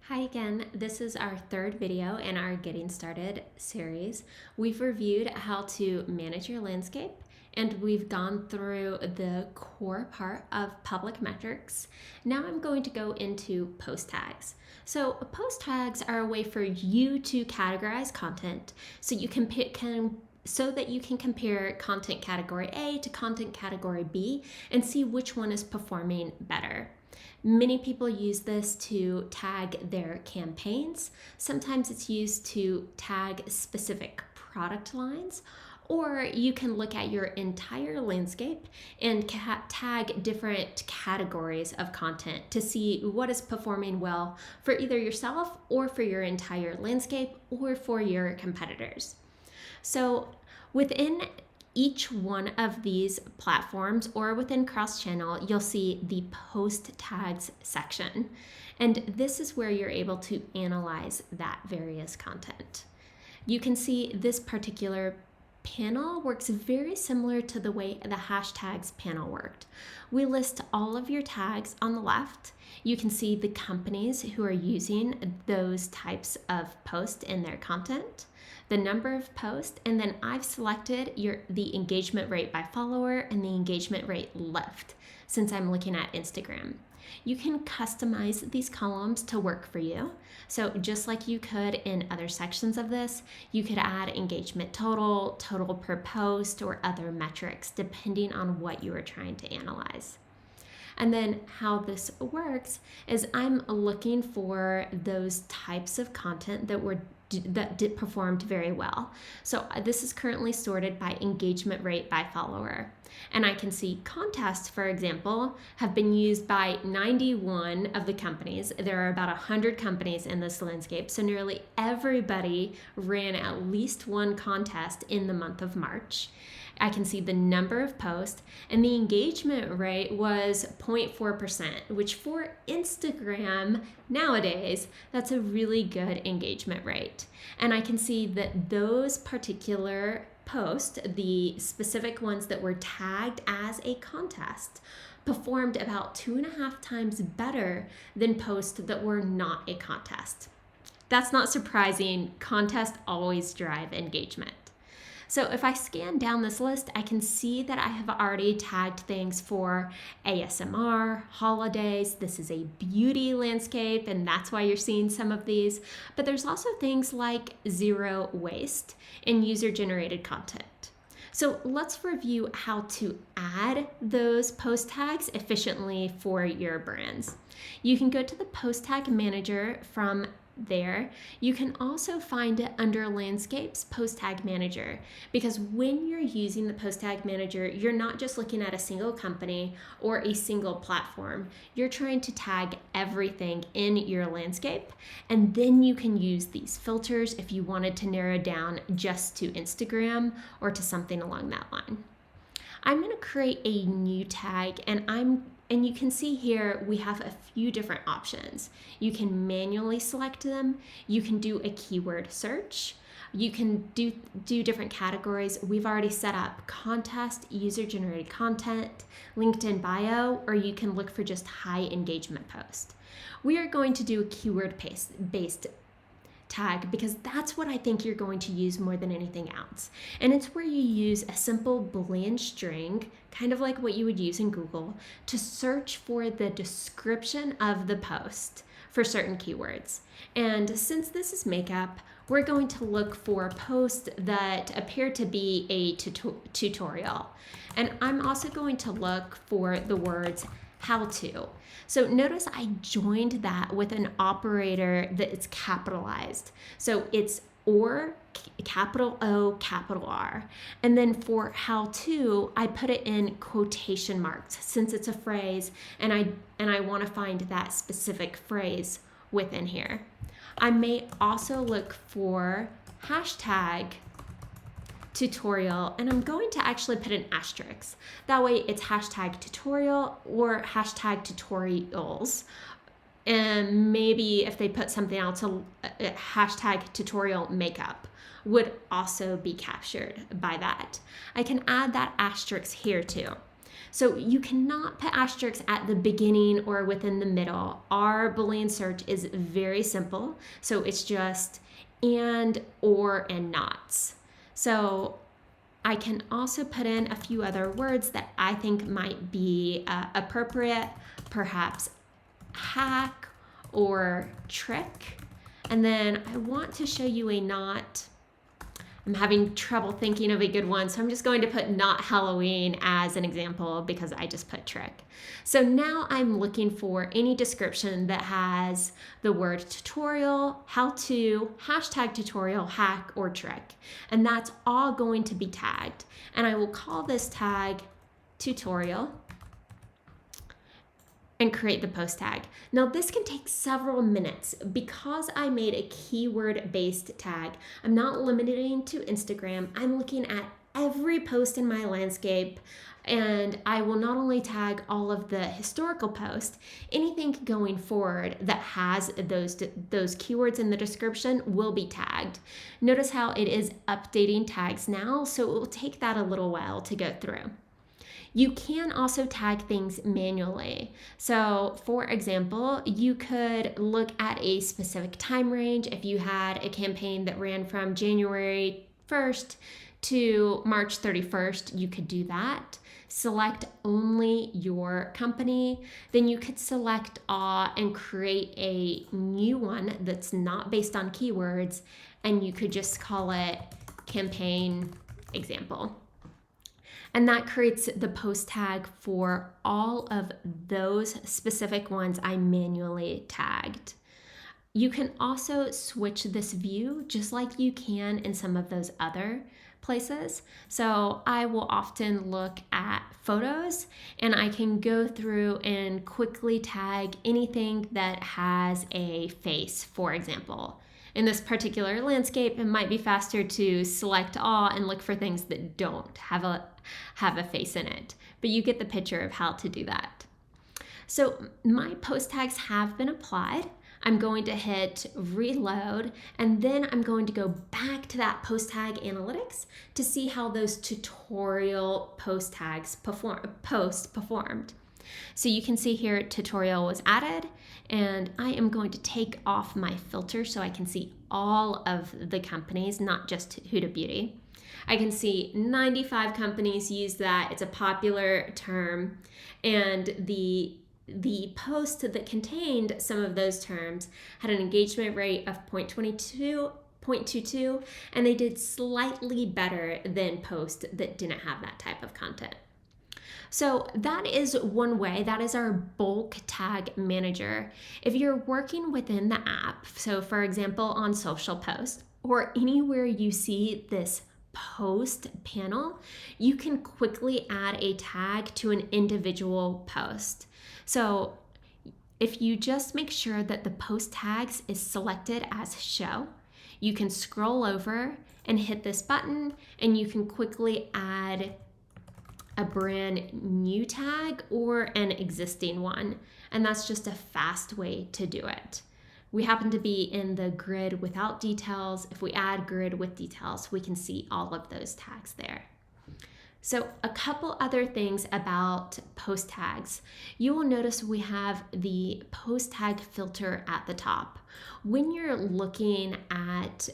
Hi again, this is our third video in our Getting Started series. We've reviewed how to manage your landscape and we've gone through the core part of public metrics. Now I'm going to go into post tags. So post tags are a way for you to categorize content so you can so that you can compare content category A to content category B and see which one is performing better. Many people use this to tag their campaigns. Sometimes it's used to tag specific product lines, or you can look at your entire landscape and tag different categories of content to see what is performing well for either yourself or for your entire landscape or for your competitors. So within each one of these platforms or within cross-channel, you'll see the post tags section. And this is where you're able to analyze that various content. You can see this particular panel works very similar to the way the hashtags panel worked. We list all of your tags on the left. You can see the companies who are using those types of posts in their content, the number of posts, and then I've selected the engagement rate by follower and the engagement rate lift since I'm looking at Instagram. You can customize these columns to work for you. So just like you could in other sections of this, you could add engagement total, total per post, or other metrics depending on what you are trying to analyze. And then how this works is I'm looking for those types of content that performed very well. So this is currently sorted by engagement rate by follower. And I can see contests, for example, have been used by 91 of the companies. There are about 100 companies in this landscape, so nearly everybody ran at least one contest in the month of March. I can see the number of posts, and the engagement rate was 0.4%, which for Instagram nowadays, that's a really good engagement rate. And I can see that those particular posts, the specific ones that were tagged as a contest, performed about 2.5 times better than posts that were not a contest. That's not surprising. Contests always drive engagement. So if I scan down this list, I can see that I have already tagged things for ASMR, holidays. This is a beauty landscape, and that's why you're seeing some of these. But there's also things like zero waste and user-generated content. So let's review how to add those post tags efficiently for your brands. You can go to the post tag manager from there. You can also find it under landscapes post tag manager, because when you're using the post tag manager, you're not just looking at a single company or a single platform. You're trying to tag everything in your landscape, and then you can use these filters if you wanted to narrow down just to Instagram or to something along that line. I'm going to create a new tag, and you can see here we have a few different options. You can manually select them. You can do a keyword search. You can do different categories. We've already set up contest, user-generated content, LinkedIn bio, or you can look for just high engagement post. We are going to do a keyword-based tag because that's what I think you're going to use more than anything else. And it's where you use a simple boolean string, kind of like what you would use in Google, to search for the description of the post for certain keywords. And since this is makeup, we're going to look for posts that appear to be a tutorial. And I'm also going to look for the words how to. So notice I joined that with an operator that is capitalized. So it's or capital O, capital R. And then for how to, I put it in quotation marks since it's a phrase and I want to find that specific phrase within here. I may also look for hashtag tutorial, and I'm going to actually put an asterisk. That way it's hashtag tutorial or hashtag tutorials. And maybe if they put something else, a hashtag tutorial makeup would also be captured by that. I can add that asterisk here too. So you cannot put asterisks at the beginning or within the middle. Our Boolean search is very simple. So it's just and, or, and nots. So I can also put in a few other words that I think might be appropriate, perhaps hack or trick. And then I want to show you a not. I'm having trouble thinking of a good one, so I'm just going to put not Halloween as an example because I just put trick. So now I'm looking for any description that has the word tutorial, how to, hashtag tutorial, hack, or trick. And that's all going to be tagged. And I will call this tag tutorial and create the post tag. Now this can take several minutes. Because I made a keyword-based tag, I'm not limiting to Instagram. I'm looking at every post in my landscape, and I will not only tag all of the historical posts, anything going forward that has those keywords in the description will be tagged. Notice how it is updating tags now, so it will take that a little while to go through. You can also tag things manually. So for example, you could look at a specific time range. If you had a campaign that ran from January 1st to March 31st, you could do that. Select only your company. Then you could select all and create a new one that's not based on keywords, and you could just call it campaign example. And that creates the post tag for all of those specific ones I manually tagged. You can also switch this view just like you can in some of those other places. So I will often look at photos and I can go through and quickly tag anything that has a face, for example. In this particular landscape, it might be faster to select all and look for things that don't have a face in it, but you get the picture of how to do that. So my post tags have been applied. I'm going to hit reload, and then I'm going to go back to that post tag analytics to see how those tutorial post tags performed. So you can see here tutorial was added, and I am going to take off my filter so I can see all of the companies, not just Huda Beauty. I can see 95 companies use that. It's a popular term, and the post that contained some of those terms had an engagement rate of 0.22, and they did slightly better than posts that didn't have that type of content. So that is one way. That is our bulk tag manager. If you're working within the app, so for example on social posts or anywhere you see this post panel, you can quickly add a tag to an individual post. So if you just make sure that the post tags is selected as show, you can scroll over and hit this button, and you can quickly add a brand new tag or an existing one. And that's just a fast way to do it. We happen to be in the grid without details. If we add grid with details, we can see all of those tags there. So a couple other things about post tags. You will notice we have the post tag filter at the top. When you're looking at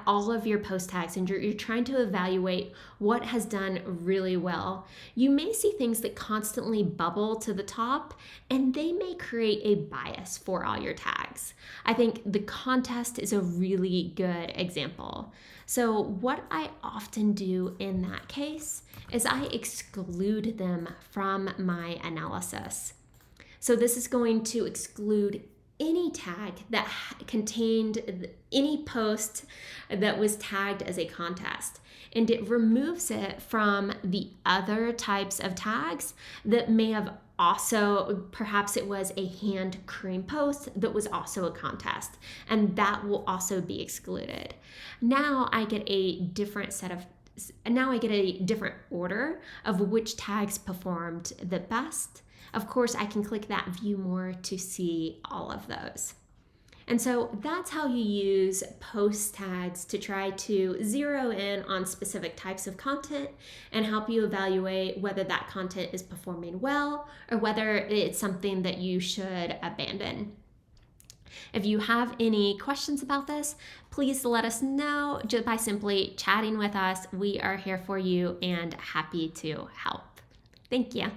all of your post tags and you're trying to evaluate what has done really well, you may see things that constantly bubble to the top, and they may create a bias for all your tags. I think the contest is a really good example. So what I often do in that case is I exclude them from my analysis. So this is going to exclude any tag that contained any post that was tagged as a contest, and it removes it from the other types of tags that may have also, perhaps it was a hand cream post that was also a contest, and that will also be excluded. Now I get a different order of which tags performed the best. Of course, I can click that view more to see all of those. And so that's how you use post tags to try to zero in on specific types of content and help you evaluate whether that content is performing well or whether it's something that you should abandon. If you have any questions about this, please let us know just by simply chatting with us. We are here for you and happy to help. Thank you.